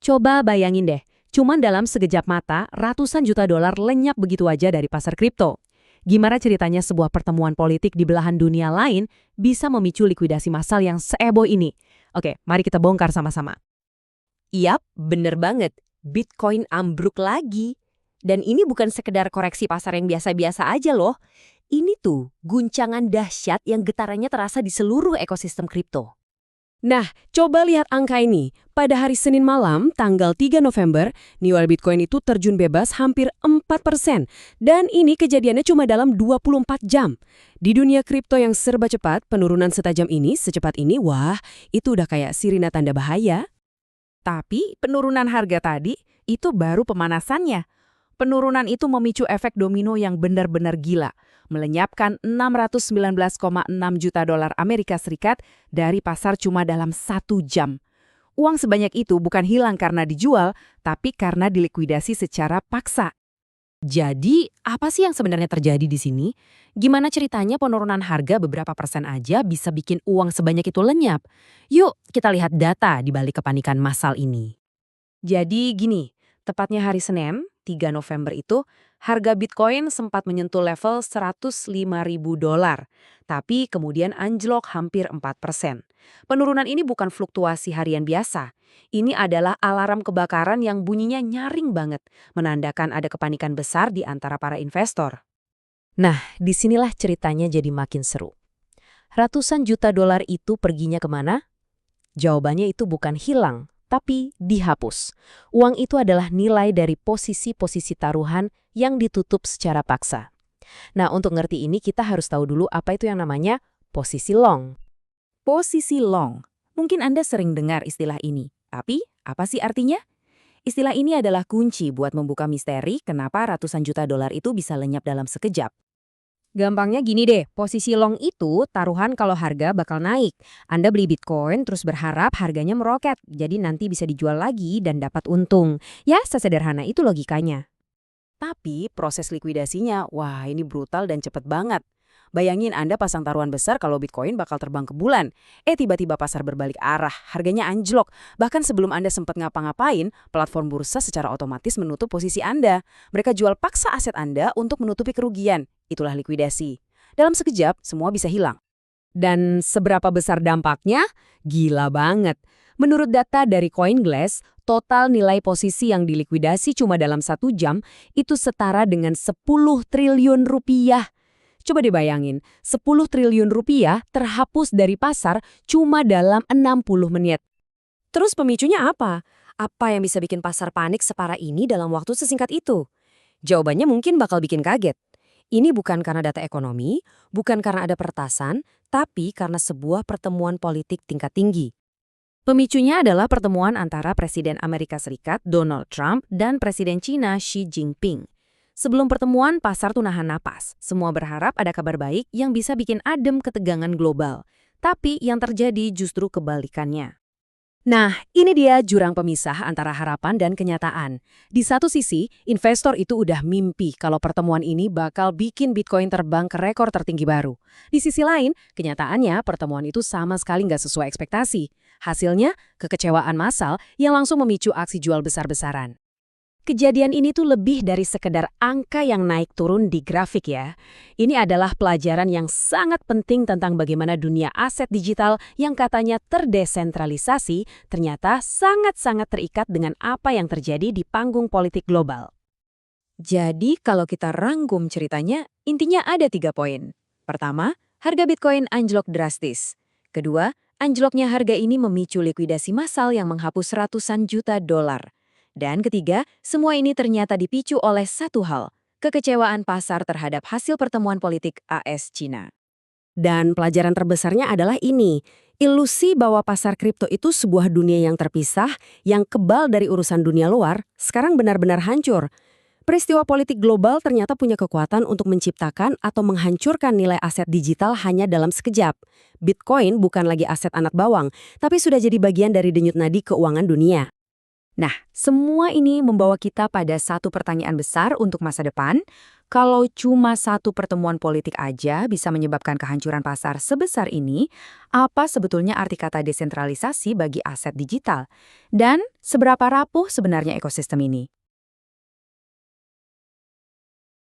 Coba bayangin deh, cuman dalam sekejap mata, ratusan juta dolar lenyap begitu aja dari pasar kripto. Gimana ceritanya sebuah pertemuan politik di belahan dunia lain bisa memicu likuidasi massal yang seheboh ini? Oke, mari kita bongkar sama-sama. Yap, bener banget. Bitcoin ambruk lagi. Dan ini bukan sekedar koreksi pasar yang biasa-biasa aja loh. Ini tuh guncangan dahsyat yang getarannya terasa di seluruh ekosistem kripto. Nah, coba lihat angka ini. Pada hari Senin malam, tanggal 3 November, nilai Bitcoin itu terjun bebas hampir 4%. Dan ini kejadiannya cuma dalam 24 jam. Di dunia kripto yang serba cepat, penurunan setajam ini, secepat ini, wah, itu udah kayak sirina tanda bahaya. Tapi penurunan harga tadi itu baru pemanasannya. Penurunan itu memicu efek domino yang benar-benar gila, melenyapkan 619,6 juta dolar Amerika Serikat dari pasar cuma dalam 1 jam. Uang sebanyak itu bukan hilang karena dijual, tapi karena dilikuidasi secara paksa. Jadi, apa sih yang sebenarnya terjadi di sini? Gimana ceritanya penurunan harga beberapa persen aja bisa bikin uang sebanyak itu lenyap? Yuk, kita lihat data di balik kepanikan massal ini. Jadi gini, tepatnya hari Senin, 3 November itu, harga Bitcoin sempat menyentuh level 105.000 dolar, tapi kemudian anjlok hampir 4%. Penurunan ini bukan fluktuasi harian biasa. Ini adalah alarm kebakaran yang bunyinya nyaring banget, menandakan ada kepanikan besar di antara para investor. Nah, disinilah ceritanya jadi makin seru. Ratusan juta dolar itu perginya kemana? Jawabannya itu bukan hilang, tapi dihapus. Uang itu adalah nilai dari posisi-posisi taruhan yang ditutup secara paksa. Nah, untuk ngerti ini kita harus tahu dulu apa itu yang namanya posisi long. Posisi long. Mungkin Anda sering dengar istilah ini. Tapi, apa sih artinya? Istilah ini adalah kunci buat membuka misteri kenapa ratusan juta dolar itu bisa lenyap dalam sekejap. Gampangnya gini deh, posisi long itu taruhan kalau harga bakal naik. Anda beli Bitcoin terus berharap harganya meroket, jadi nanti bisa dijual lagi dan dapat untung. Ya, sesederhana itu logikanya. Tapi proses likuidasinya, wah ini brutal dan cepet banget. Bayangin Anda pasang taruhan besar kalau Bitcoin bakal terbang ke bulan. Tiba-tiba pasar berbalik arah, harganya anjlok. Bahkan sebelum Anda sempat ngapa-ngapain, platform bursa secara otomatis menutup posisi Anda. Mereka jual paksa aset Anda untuk menutupi kerugian. Itulah likuidasi. Dalam sekejap, semua bisa hilang. Dan seberapa besar dampaknya? Gila banget. Menurut data dari CoinGlass, total nilai posisi yang dilikuidasi cuma dalam 1 jam itu setara dengan 10 triliun rupiah. Coba dibayangin, 10 triliun rupiah terhapus dari pasar cuma dalam 60 menit. Terus pemicunya apa? Apa yang bisa bikin pasar panik separah ini dalam waktu sesingkat itu? Jawabannya mungkin bakal bikin kaget. Ini bukan karena data ekonomi, bukan karena ada peretasan, tapi karena sebuah pertemuan politik tingkat tinggi. Pemicunya adalah pertemuan antara Presiden Amerika Serikat Donald Trump dan Presiden China Xi Jinping. Sebelum pertemuan, pasar tuh nahan napas. Semua berharap ada kabar baik yang bisa bikin adem ketegangan global. Tapi yang terjadi justru kebalikannya. Nah, ini dia jurang pemisah antara harapan dan kenyataan. Di satu sisi, investor itu udah mimpi kalau pertemuan ini bakal bikin Bitcoin terbang ke rekor tertinggi baru. Di sisi lain, kenyataannya pertemuan itu sama sekali nggak sesuai ekspektasi. Hasilnya, kekecewaan massal yang langsung memicu aksi jual besar-besaran. Kejadian ini tuh lebih dari sekedar angka yang naik turun di grafik ya. Ini adalah pelajaran yang sangat penting tentang bagaimana dunia aset digital yang katanya terdesentralisasi ternyata sangat-sangat terikat dengan apa yang terjadi di panggung politik global. Jadi kalau kita rangkum ceritanya, intinya ada 3 poin. Pertama, harga Bitcoin anjlok drastis. Kedua, anjloknya harga ini memicu likuidasi massal yang menghapus ratusan juta dolar. Dan ketiga, semua ini ternyata dipicu oleh satu hal, kekecewaan pasar terhadap hasil pertemuan politik AS-China. Dan pelajaran terbesarnya adalah ini, ilusi bahwa pasar kripto itu sebuah dunia yang terpisah, yang kebal dari urusan dunia luar, sekarang benar-benar hancur. Peristiwa politik global ternyata punya kekuatan untuk menciptakan atau menghancurkan nilai aset digital hanya dalam sekejap. Bitcoin bukan lagi aset anak bawang, tapi sudah jadi bagian dari denyut nadi keuangan dunia. Nah, semua ini membawa kita pada satu pertanyaan besar untuk masa depan. Kalau cuma satu pertemuan politik aja bisa menyebabkan kehancuran pasar sebesar ini, apa sebetulnya arti kata desentralisasi bagi aset digital? Dan seberapa rapuh sebenarnya ekosistem ini?